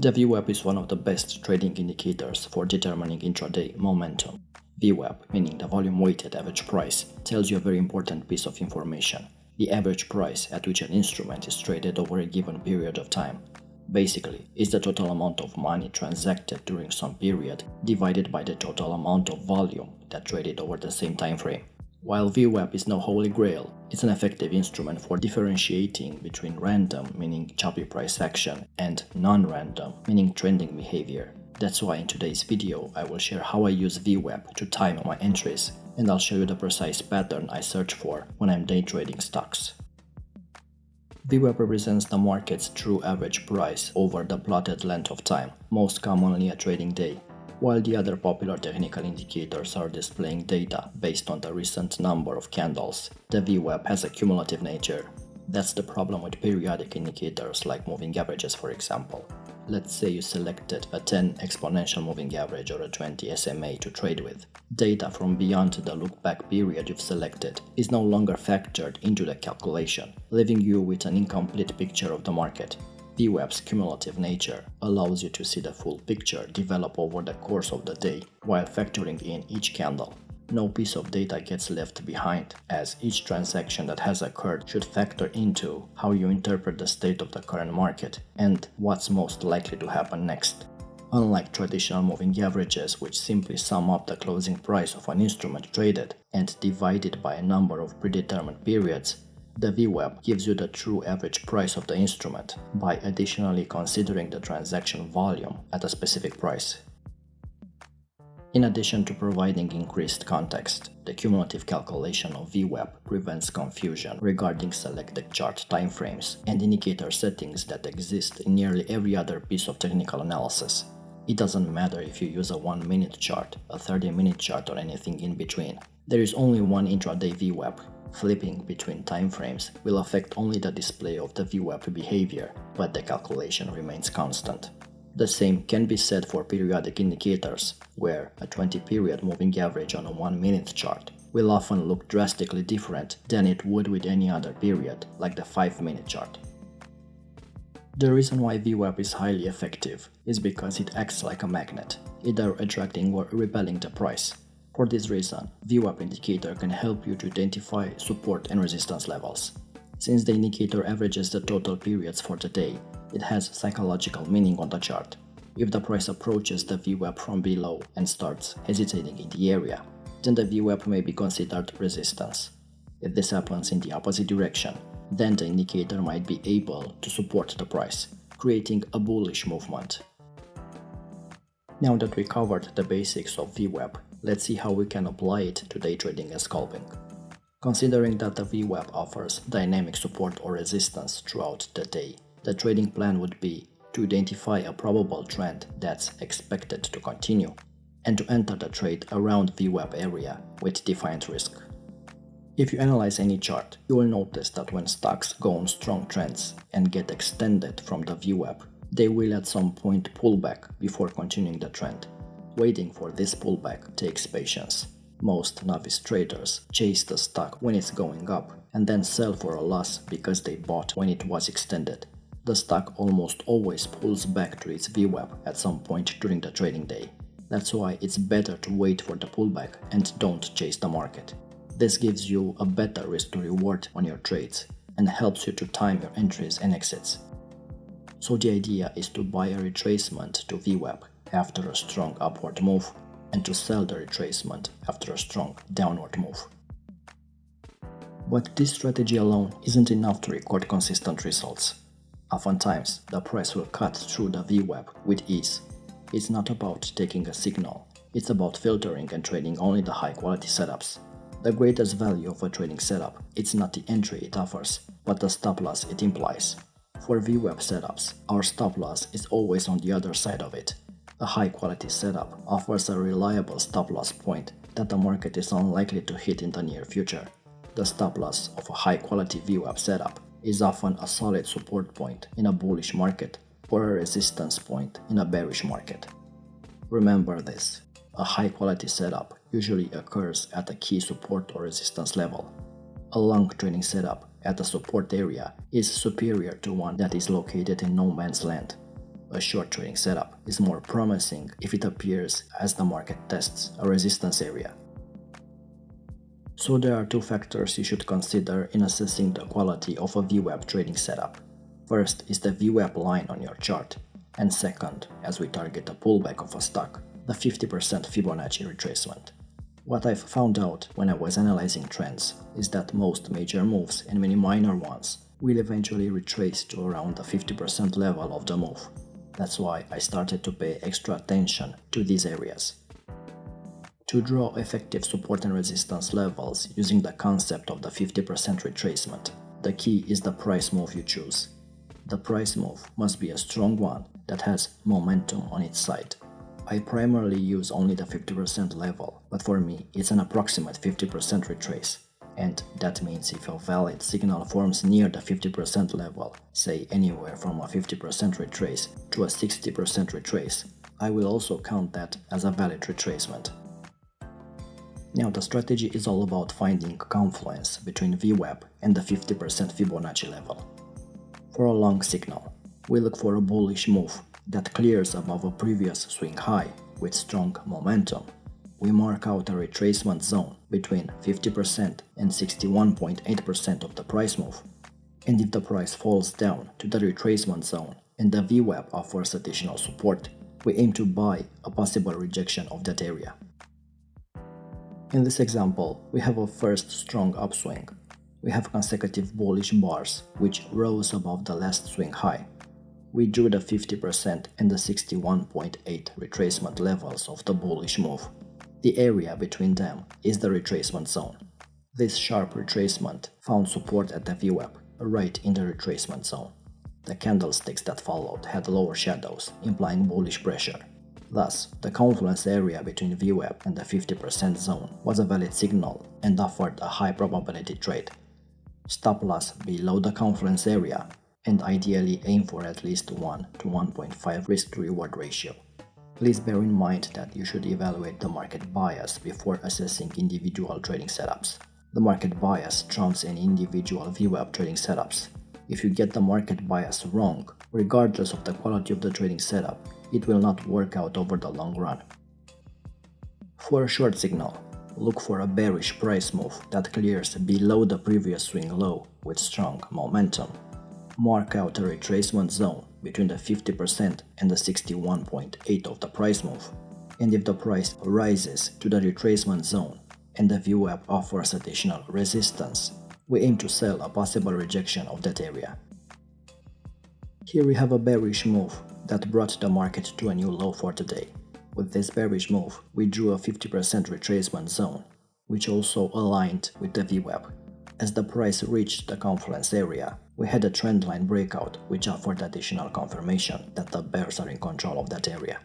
The VWAP is one of the best trading indicators for determining intraday momentum. VWAP, meaning the volume-weighted average price, tells you a very important piece of information: the average price at which an instrument is traded over a given period of time. Basically, it's the total amount of money transacted during some period divided by the total amount of volume that traded over the same time frame. While VWAP is no holy grail, it's an effective instrument for differentiating between random, meaning choppy price action, and non-random, meaning trending behavior. That's why in today's video I will share how I use VWAP to time my entries, and I'll show you the precise pattern I search for when I'm day trading stocks. VWAP represents the market's true average price over the plotted length of time, most commonly a trading day, while the other popular technical indicators are displaying data based on the recent number of candles. The VWAP has a cumulative nature. That's the problem with periodic indicators like moving averages, for example. Let's say you selected a 10 exponential moving average or a 20 SMA to trade with. Data from beyond the look-back period you've selected is no longer factored into the calculation, leaving you with an incomplete picture of the market. VWAP's cumulative nature allows you to see the full picture develop over the course of the day while factoring in each candle. No piece of data gets left behind, as each transaction that has occurred should factor into how you interpret the state of the current market and what's most likely to happen next. Unlike traditional moving averages, which simply sum up the closing price of an instrument traded and divide it by a number of predetermined periods, the VWAP gives you the true average price of the instrument by additionally considering the transaction volume at a specific price. In addition to providing increased context, the cumulative calculation of VWAP prevents confusion regarding selected chart timeframes and indicator settings that exist in nearly every other piece of technical analysis. It doesn't matter if you use a 1-minute chart, a 30-minute chart, or anything in between. There is only one intraday VWAP. Flipping between timeframes will affect only the display of the VWAP behavior, but the calculation remains constant. The same can be said for periodic indicators, where a 20-period moving average on a 1-minute chart will often look drastically different than it would with any other period, like the 5-minute chart. The reason why VWAP is highly effective is because it acts like a magnet, either attracting or repelling the price. For this reason, VWAP indicator can help you to identify support and resistance levels. Since the indicator averages the total periods for the day, it has psychological meaning on the chart. If the price approaches the VWAP from below and starts hesitating in the area, then the VWAP may be considered resistance. If this happens in the opposite direction, then the indicator might be able to support the price, creating a bullish movement. Now that we covered the basics of VWAP, let's see how we can apply it to day trading and scalping. Considering that the VWAP offers dynamic support or resistance throughout the day, the trading plan would be to identify a probable trend that's expected to continue and to enter the trade around VWAP area with defined risk. If you analyze any chart, you will notice that when stocks go on strong trends and get extended from the VWAP, they will at some point pull back before continuing the trend. Waiting for this pullback takes patience. Most novice traders chase the stock when it's going up and then sell for a loss because they bought when it was extended. The stock almost always pulls back to its VWAP at some point during the trading day. That's why it's better to wait for the pullback and don't chase the market. This gives you a better risk to reward on your trades and helps you to time your entries and exits. So the idea is to buy a retracement to VWAP after a strong upward move and to sell the retracement after a strong downward move. But this strategy alone isn't enough to record consistent results. Oftentimes, the price will cut through the VWAP with ease. It's not about taking a signal, it's about filtering and trading only the high-quality setups. The greatest value of a trading setup is not the entry it offers, but the stop loss it implies. For VWAP setups, our stop loss is always on the other side of it. A high-quality setup offers a reliable stop loss point that the market is unlikely to hit in the near future. The stop loss of a high-quality VWAP setup is often a solid support point in a bullish market or a resistance point in a bearish market. Remember this: a high-quality setup usually occurs at a key support or resistance level. A long trading setup at the support area is superior to one that is located in no man's land. A short trading setup is more promising if it appears as the market tests a resistance area. So there are two factors you should consider in assessing the quality of a VWAP trading setup. First is the VWAP line on your chart, and second, as we target a pullback of a stock, the 50% Fibonacci retracement. What I've found out when I was analyzing trends is that most major moves and many minor ones will eventually retrace to around the 50% level of the move. That's why I started to pay extra attention to these areas. To draw effective support and resistance levels using the concept of the 50% retracement, the key is the price move you choose. The price move must be a strong one that has momentum on its side. I primarily use only the 50% level, but for me it's an approximate 50% retrace. And that means if a valid signal forms near the 50% level, say anywhere from a 50% retrace to a 60% retrace, I will also count that as a valid retracement. Now the strategy is all about finding confluence between VWAP and the 50% Fibonacci level. For a long signal, we look for a bullish move that clears above a previous swing high with strong momentum. We mark out a retracement zone between 50% and 61.8% of the price move. And if the price falls down to the retracement zone and the VWAP offers additional support, we aim to buy a possible rejection of that area. In this example, we have a first strong upswing. We have consecutive bullish bars which rose above the last swing high. We drew the 50% and the 61.8 retracement levels of the bullish move. The area between them is the retracement zone. This sharp retracement found support at the VWAP, right in the retracement zone. The candlesticks that followed had lower shadows, implying bullish pressure. Thus, the confluence area between VWAP and the 50% zone was a valid signal and offered a high probability trade. Stop loss below the confluence area and ideally aim for at least 1 to 1.5 risk-to-reward ratio. Please bear in mind that you should evaluate the market bias before assessing individual trading setups. The market bias trumps any individual VWAP trading setups. If you get the market bias wrong, regardless of the quality of the trading setup, it will not work out over the long run. For a short signal, look for a bearish price move that clears below the previous swing low with strong momentum. Mark out a retracement zone between the 50% and the 61.8 of the price move. And if the price rises to the retracement zone and the VWAP offers additional resistance, we aim to sell a possible rejection of that area. Here we have a bearish move that brought the market to a new low for today. With this bearish move, we drew a 50% retracement zone, which also aligned with the VWAP. As the price reached the confluence area, we had a trendline breakout which offered additional confirmation that the bears are in control of that area.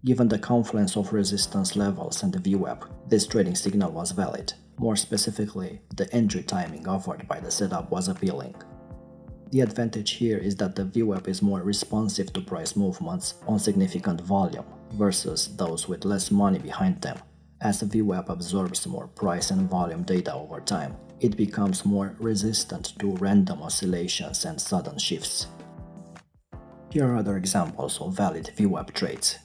Given the confluence of resistance levels and the VWAP, this trading signal was valid. More specifically, the entry timing offered by the setup was appealing. The advantage here is that the VWAP is more responsive to price movements on significant volume versus those with less money behind them. As the VWAP absorbs more price and volume data over time, it becomes more resistant to random oscillations and sudden shifts. Here are other examples of valid VWAP trades.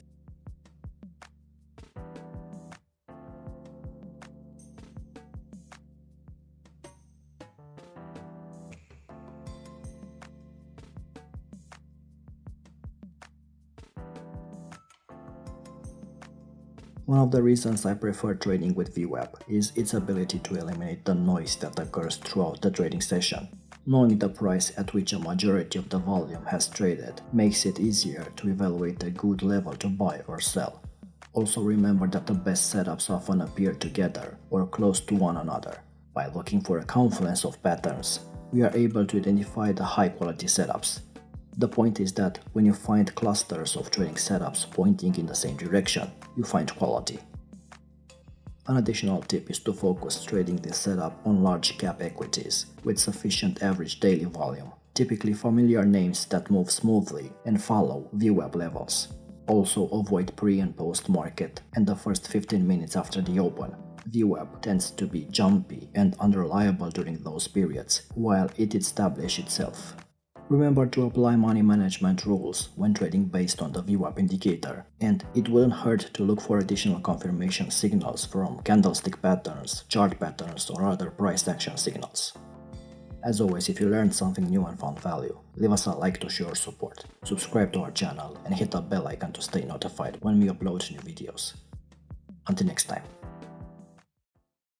One of the reasons I prefer trading with VWAP is its ability to eliminate the noise that occurs throughout the trading session. Knowing the price at which a majority of the volume has traded makes it easier to evaluate a good level to buy or sell. Also remember that the best setups often appear together or close to one another. By looking for a confluence of patterns, we are able to identify the high-quality setups. The point is that when you find clusters of trading setups pointing in the same direction, you find quality. An additional tip is to focus trading this setup on large cap equities with sufficient average daily volume, typically familiar names that move smoothly and follow VWAP levels. Also avoid pre and post market and the first 15 minutes after the open. VWAP tends to be jumpy and unreliable during those periods, while it establishes itself. Remember to apply money management rules when trading based on the VWAP indicator, and it wouldn't hurt to look for additional confirmation signals from candlestick patterns, chart patterns, or other price action signals. As always, if you learned something new and found value, leave us a like to show your support, subscribe to our channel, and hit the bell icon to stay notified when we upload new videos. Until next time.